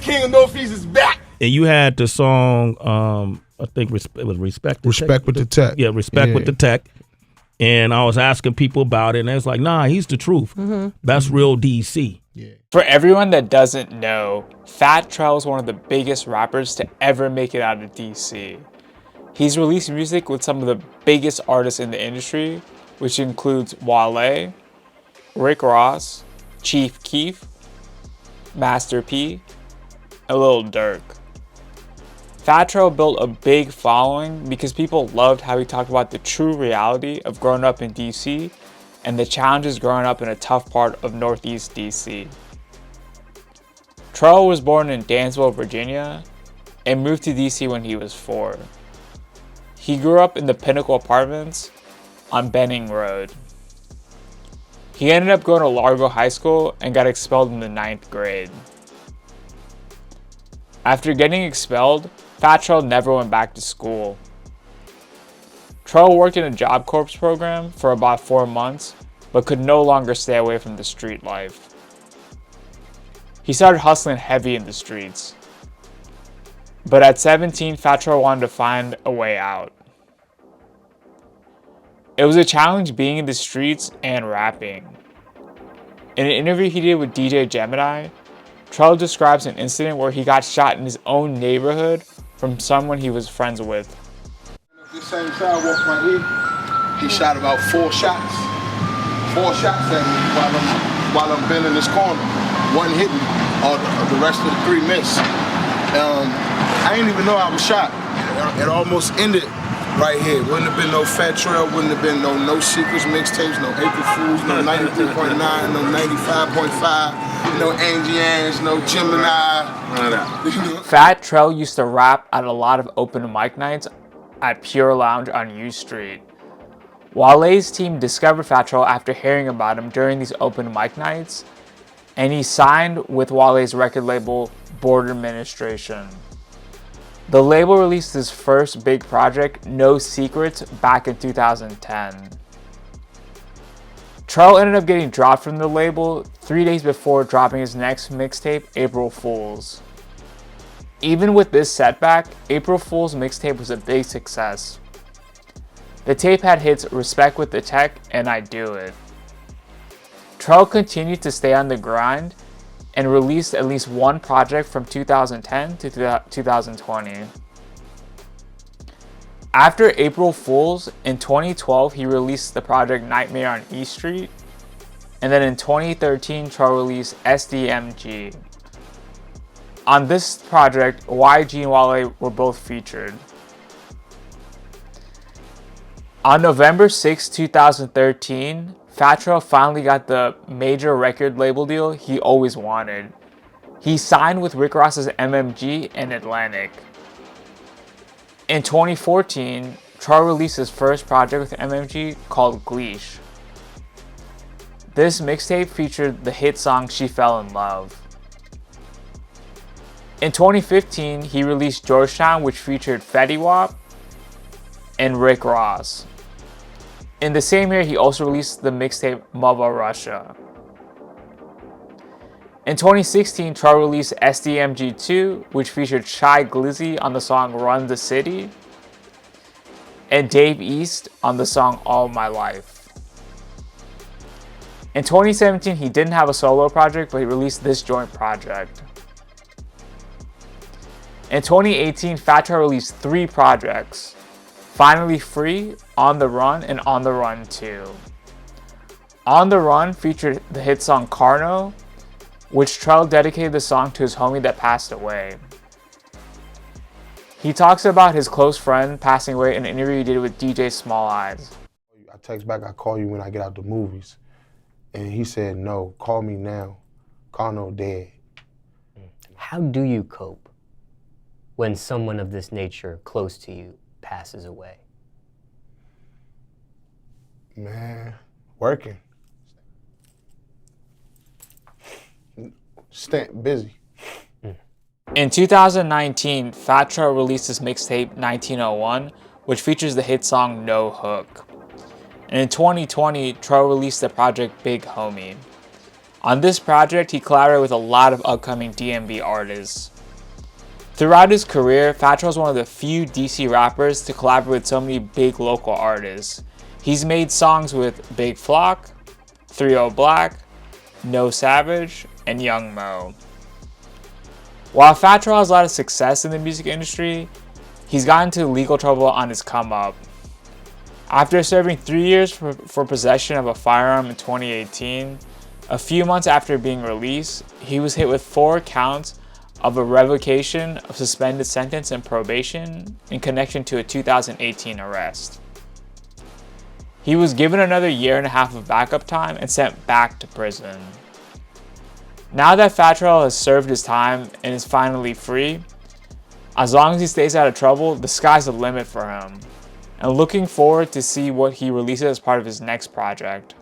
King of Northeast is back. And you had the song, I think it was Respect. Respect with the Tech. Yeah, Respect with the Tech. And I was asking people about it, and they was like, nah, he's the truth. That's real DC. Yeah. For everyone that doesn't know, Fat Trel is one of the biggest rappers to ever make it out of DC. He's released music with some of the biggest artists in the industry, which includes Wale, Rick Ross, Chief Keef, Master P, and Lil Durk. Fat Trel built a big following because people loved how he talked about the true reality of growing up in DC and the challenges growing up in a tough part of Northeast DC. Trel was born in Dansville, Virginia, and moved to DC when he was 4. He grew up in the Pinnacle Apartments on Benning Road. He ended up going to Largo High School and got expelled in the 9th grade. After getting expelled, Fat Trel never went back to school. Trel worked in a Job Corps program for about 4 months, but could no longer stay away from the street life. He started hustling heavy in the streets. But at 17, Fat Trel wanted to find a way out. It was a challenge being in the streets and rapping. In an interview he did with DJ Gemini, Trel describes an incident where he got shot in his own neighborhood from someone he was friends with. The same sidewalk right here, he shot about 4 shots. 4 shots at me while I'm bending this corner. One hit me, the rest of the 3 missed. I didn't even know I was shot. It almost ended right here. Wouldn't have been no Fat Trel, wouldn't have been no Secrets mixtapes, no April Fools, no 93.9, no 95.5, no Angie Ann's, no Gemini. Fat Trel used to rap at a lot of open mic nights at Pure Lounge on U Street. Wale's team discovered Fat Trel after hearing about him during these open mic nights, and he signed with Wale's record label, Border Administration. The label released his first big project, No Secrets, back in 2010. Trel ended up getting dropped from the label 3 days before dropping his next mixtape, April Fools. Even with this setback, April Fools mixtape was a big success. The tape had hits Respect with the Tech and I Do It. Trel continued to stay on the grind and released at least one project from 2010 to 2020. After April Fools, in 2012 he released the project Nightmare on E Street, and then in 2013 Trel released SDMG. On this project, YG and Wale were both featured. On November 6, 2013, Fat Trel finally got the major record label deal he always wanted. He signed with Rick Ross's MMG and Atlantic. In 2014, Trel released his first project with MMG called Gleesh. This mixtape featured the hit song She Fell in Love. In 2015, he released Georgetown, which featured Fetty Wap and Rick Ross. In the same year, he also released the mixtape Mother Russia. In 2016, Trel released SDMG2, which featured Shy Glizzy on the song Run the City, and Dave East on the song All My Life. In 2017, he didn't have a solo project, but he released this joint project. In 2018, Fat Trel released 3 projects: Finally Free, On the Run, and On the Run 2. On the Run featured the hit song Carno, which Trel dedicated the song to his homie that passed away. He talks about his close friend passing away in an interview he did with DJ Small Eyes. I text back, I call you when I get out the movies. And he said, no, call me now. Carno dead. How do you cope when someone of this nature close to you passes away? Man, working. Staying busy. In 2019, Fat Trel released his mixtape 1901, which features the hit song No Hook. And in 2020, Trel released the project Big Homie. On this project, he collaborated with a lot of upcoming DMV artists. Throughout his career, Fat Trel is one of the few DC rappers to collaborate with so many big local artists. He's made songs with Big Flock, 3-0 Black, No Savage, and Young Mo. While Fat Trel has a lot of success in the music industry, he's gotten into legal trouble on his come up. After serving 3 years for possession of a firearm in 2018, a few months after being released, he was hit with 4 counts of a revocation of suspended sentence and probation in connection to a 2018 arrest. He was given another 1.5 years of backup time and sent back to prison. Now that Fat Trel has served his time and is finally free, as long as he stays out of trouble, the sky's the limit for him. And looking forward to see what he releases as part of his next project.